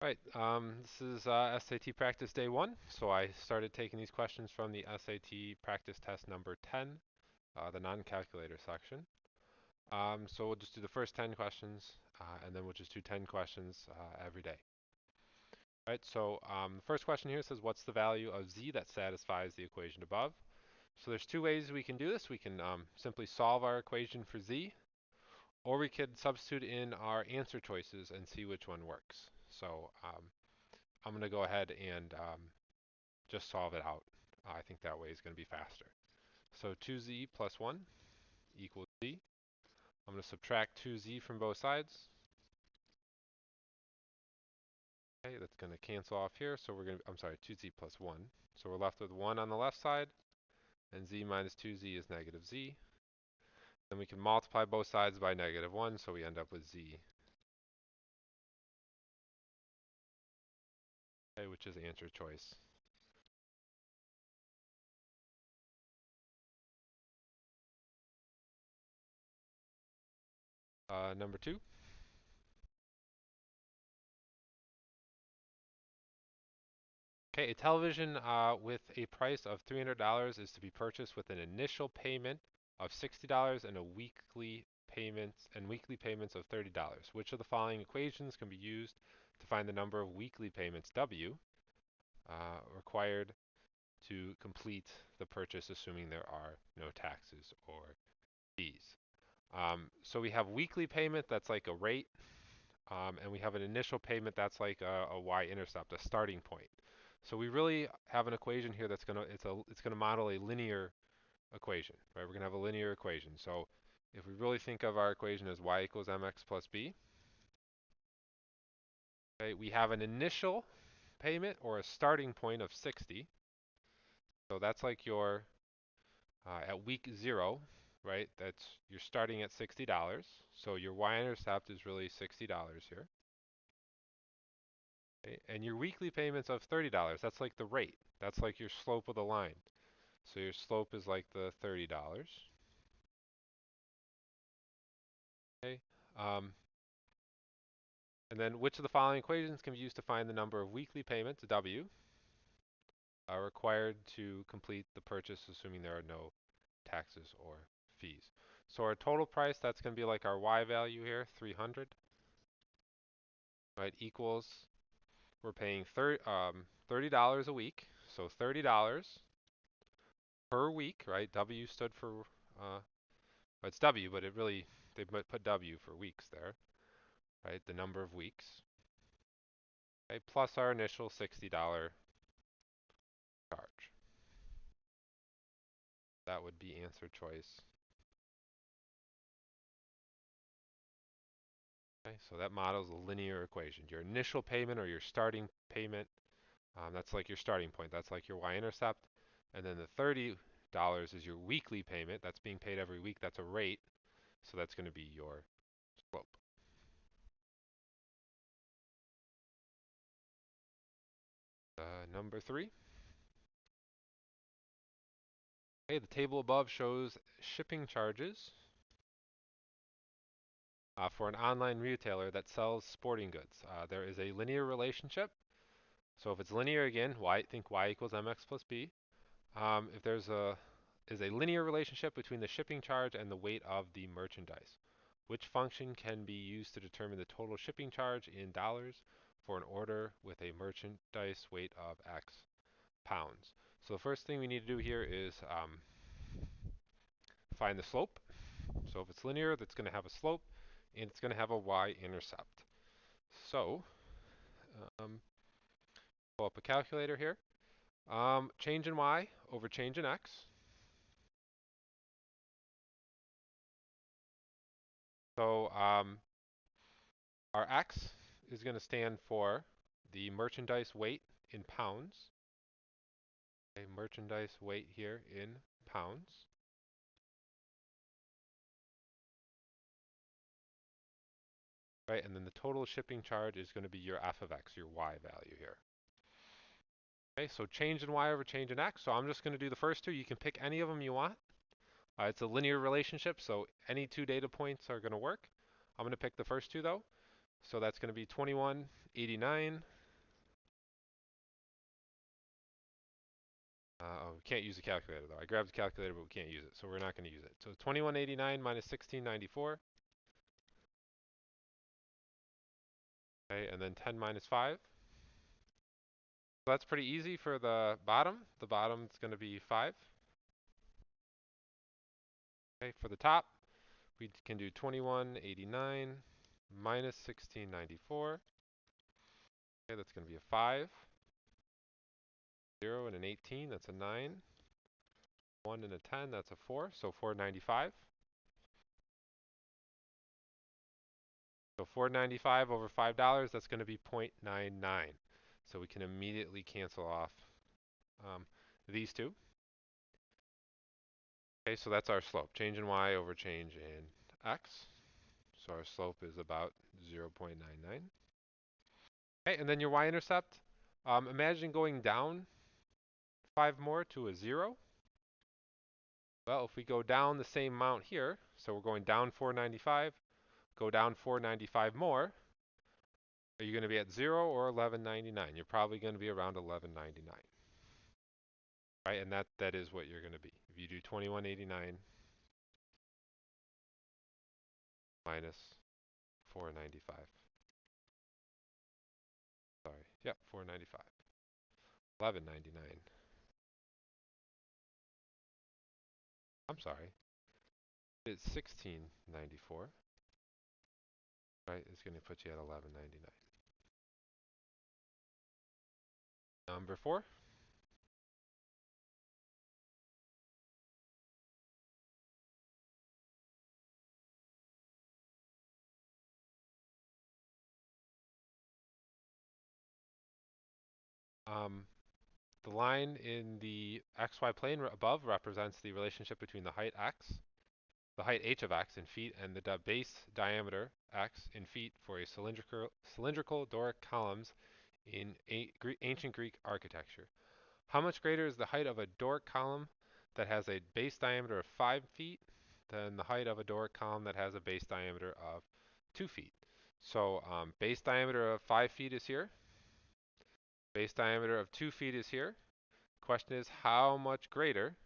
Right, this is SAT practice day 1. So I started taking these questions from the SAT practice test number 10, the non-calculator section. So we'll just do the first 10 questions, and then we'll just do 10 questions every day. Right, so the first question here says, what's the value of z that satisfies the equation above? So there's two ways we can do this. We can simply solve our equation for z, or we could substitute in our answer choices and see which one works. So I'm going to go ahead and just solve it out. I think that way is going to be faster. So 2z plus 1 equals z. I'm going to subtract 2z from both sides. Okay, that's going to cancel off here. So we're going to, I'm sorry, 2z plus 1. So we're left with 1 on the left side, and z minus 2z is negative z. Then we can multiply both sides by negative 1, so we end up with z, okay, which is answer choice. Number 2. Okay, a television with a price of $300 is to be purchased with an initial payment of $60 and weekly payments of $30. Which of the following equations can be used to find the number of weekly payments W required to complete the purchase, assuming there are no taxes or fees? So we have weekly payment, that's like a rate, and we have an initial payment that's like a y-intercept, a starting point. So we really have an equation here that's gonna model a linear equation, right? We're gonna have a linear equation. So if we really think of our equation as y equals mx plus b, okay, we have an initial payment or a starting point of 60. So that's like your at week 0, right? That's you're starting at $60. So your y-intercept is really $60 here. Okay? And your weekly payments of $30, that's like the rate. That's like your slope of the line. So your slope is like the $30. Okay. Um, and then which of the following equations can be used to find the number of weekly payments, W, are required to complete the purchase, assuming there are no taxes or fees? So our total price, that's going to be like our Y value here, 300, right, equals, we're paying $30 a week. So $30 per week, right? W stood for, well, it's W, but they put W for weeks there, right? The number of weeks. Okay, plus our initial $60 charge. That would be answer choice. Okay, so that models a linear equation. Your initial payment or your starting payment, that's like your starting point. That's like your y-intercept. And then the $30 is your weekly payment. That's being paid every week. That's a rate. So that's going to be your slope. Number 3. Okay, the table above shows shipping charges for an online retailer that sells sporting goods. There is a linear relationship. So if it's linear again, think y equals mx plus b. If there's is a linear relationship between the shipping charge and the weight of the merchandise. Which function can be used to determine the total shipping charge in dollars for an order with a merchandise weight of X pounds? So the first thing we need to do here is find the slope. So if it's linear, that's going to have a slope, and it's going to have a y-intercept. So um, pull up a calculator here. Change in y over change in x. So our x is going to stand for the merchandise weight in pounds. Okay, merchandise weight here in pounds. Right, and then the total shipping charge is going to be your f of x, your y value here. Okay, so change in y over change in x. So I'm just going to do the first two. You can pick any of them you want. It's a linear relationship, so any two data points are going to work. I'm going to pick the first two though. So that's going to be 2189. Oh, we can't use the calculator though. I grabbed the calculator, but we can't use it, so we're not going to use it. So 2189 minus 1694. Okay, and then 10 minus 5. So that's pretty easy for the bottom. The bottom is going to be 5. Okay, for the top, we can do 2189 minus 1694. Okay, that's going to be a 5. 0 and an 18, that's a 9. 1 and a 10, that's a 4, so 495. So 495 over $5, that's going to be 0.99. So we can immediately cancel off these two. Okay, so that's our slope. Change in y over change in x. So our slope is about 0.99. Okay, and then your y-intercept. Imagine going down 5 more to a 0. Well, if we go down the same amount here, so we're going down 495, go down 495 more, are you going to be at 0 or 1199? You're probably going to be around 1199. Right, and that is what you're going to be. If you do 2189 minus 495. Sorry, yep, 495. 1199. I'm sorry. It's 1694. Right, it's going to put you at 1199. Number 4. Um, the line in the xy plane above represents the relationship between the height x, the height h of x in feet, and the base diameter x in feet for a cylindrical Doric columns in ancient Greek architecture. How much greater is the height of a Doric column that has a base diameter of 5 feet than the height of a Doric column that has a base diameter of 2 feet? So base diameter of 5 feet is here. Base diameter of 2 feet is here. Question is, how much greater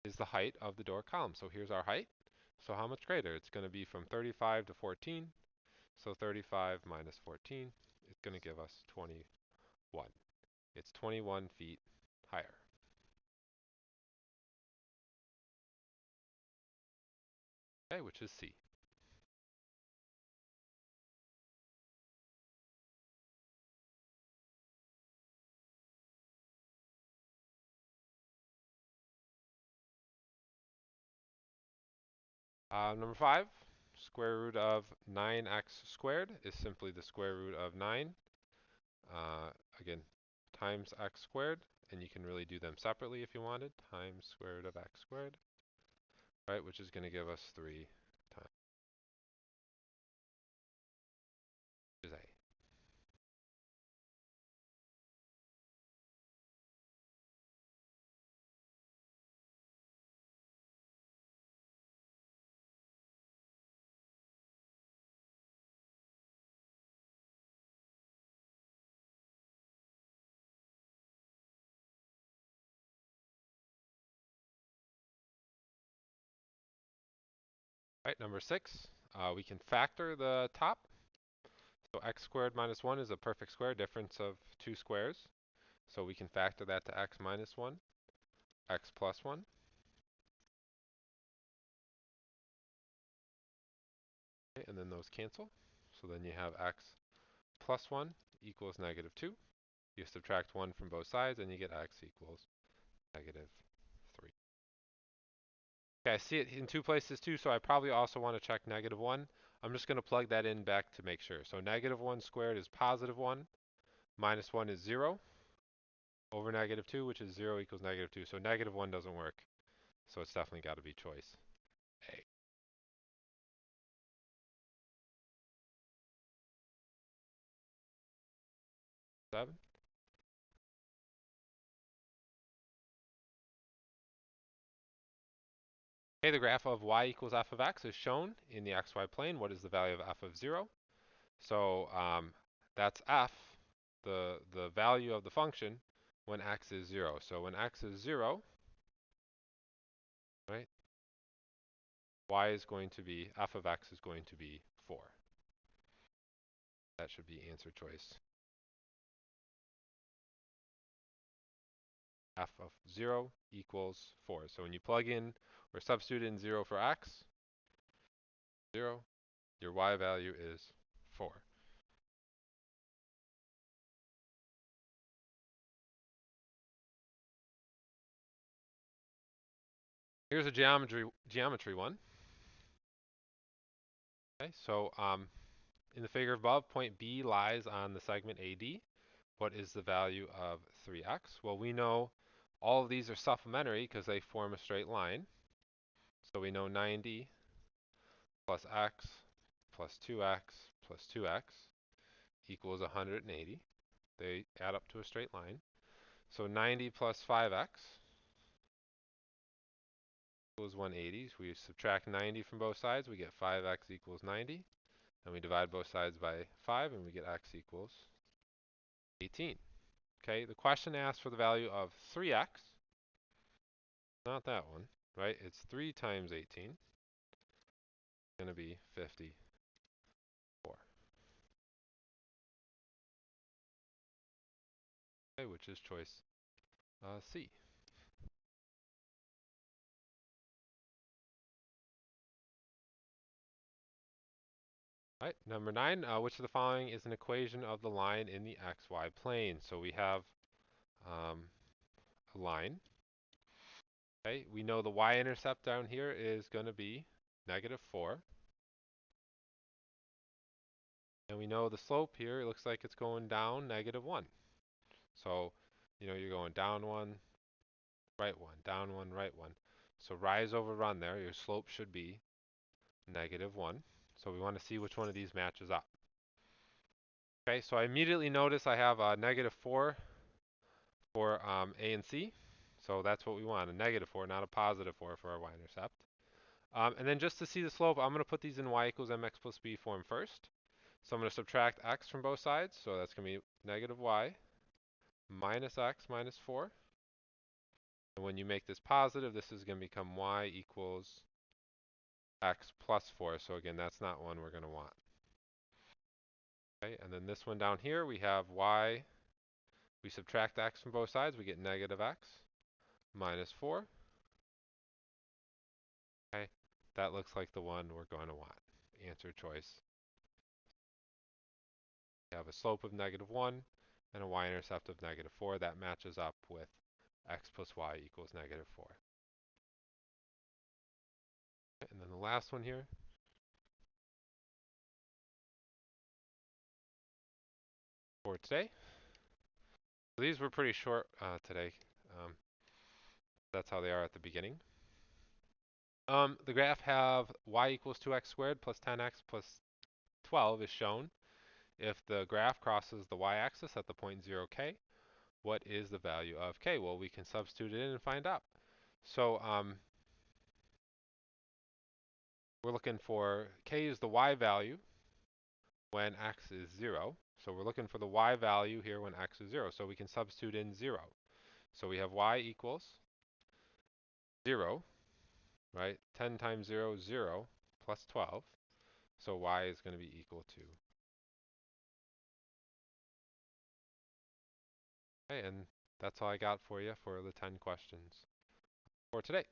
is the height of the Doric column? So here's our height. So how much greater? It's going to be from 35 to 14. So 35 minus 14 is going to give us 21. It's 21 feet higher. Okay, which is C. Number 5, square root of 9x squared is simply the square root of 9. Again, times x squared, and you can really do them separately if you wanted, times square root of x squared, right, which is going to give us 3 times, which is A. Right, number 6, we can factor the top. So x squared minus 1 is a perfect square, difference of 2 squares. So we can factor that to x minus 1, x plus 1. Okay, and then those cancel. So then you have x plus 1 equals negative 2. You subtract 1 from both sides, and you get x equals negative 3. Okay, I see it in 2 places too, so I probably also want to check negative 1. I'm just going to plug that in back to make sure. So negative 1 squared is positive 1, minus 1 is 0, over negative 2, which is 0 equals negative 2. So negative 1 doesn't work. So it's definitely got to be choice A. 7. Okay, the graph of y equals f of x is shown in the xy plane. What is the value of f of 0? So that's f, the value of the function when x is 0. So when x is 0, right, y is going to be, f of x is going to be 4. That should be answer choice. F of 0 equals 4. So when you plug in or substitute in 0 for x, 0, your y value is 4. Here's a geometry one. Okay, so in the figure above, point B lies on the segment AD. What is the value of 3x? Well, we know all of these are supplementary because they form a straight line. So we know 90 plus x plus 2x plus 2x equals 180. They add up to a straight line. So 90 plus 5x equals 180. So we subtract 90 from both sides, we get 5x equals 90. And we divide both sides by 5, and we get x equals 18. Okay, the question asks for the value of 3x. Not that one, right? It's 3 times 18. It's going to be 54. Okay, which is choice C. All right, number 9, which of the following is an equation of the line in the xy plane? So we have a line. Okay, we know the y-intercept down here is going to be -4. And we know the slope here, it looks like it's going down -1. So, you're going down 1, right 1, down 1, right 1. So rise over run there, your slope should be -1. So we want to see which one of these matches up. Okay, so I immediately notice I have a -4 for A and C. So that's what we want, a -4, not a +4 for our y-intercept. And then just to see the slope, I'm going to put these in y equals mx plus b form first. So I'm going to subtract x from both sides. So that's going to be -y minus x minus 4. And when you make this positive, this is going to become y equals x plus 4. So again, that's not one we're going to want. Okay, and then this one down here, we have y. We subtract x from both sides, we get -x minus 4. Okay, that looks like the one we're going to want. Answer choice. We have a slope of -1 and a y-intercept of -4. That matches up with x plus y equals -4. And then the last one here. For today. So these were pretty short today. That's how they are at the beginning. The graph have y equals 2x squared plus 10x plus 12 is shown. If the graph crosses the y-axis at the point 0k, what is the value of k? Well, we can substitute it in and find out. So we're looking for k is the y value when x is 0. So we're looking for the y value here when x is 0. So we can substitute in 0. So we have y equals 0, right? 10 times 0 is 0 plus 12. So y is going to be equal to. Okay, and that's all I got for you for the 10 questions for today.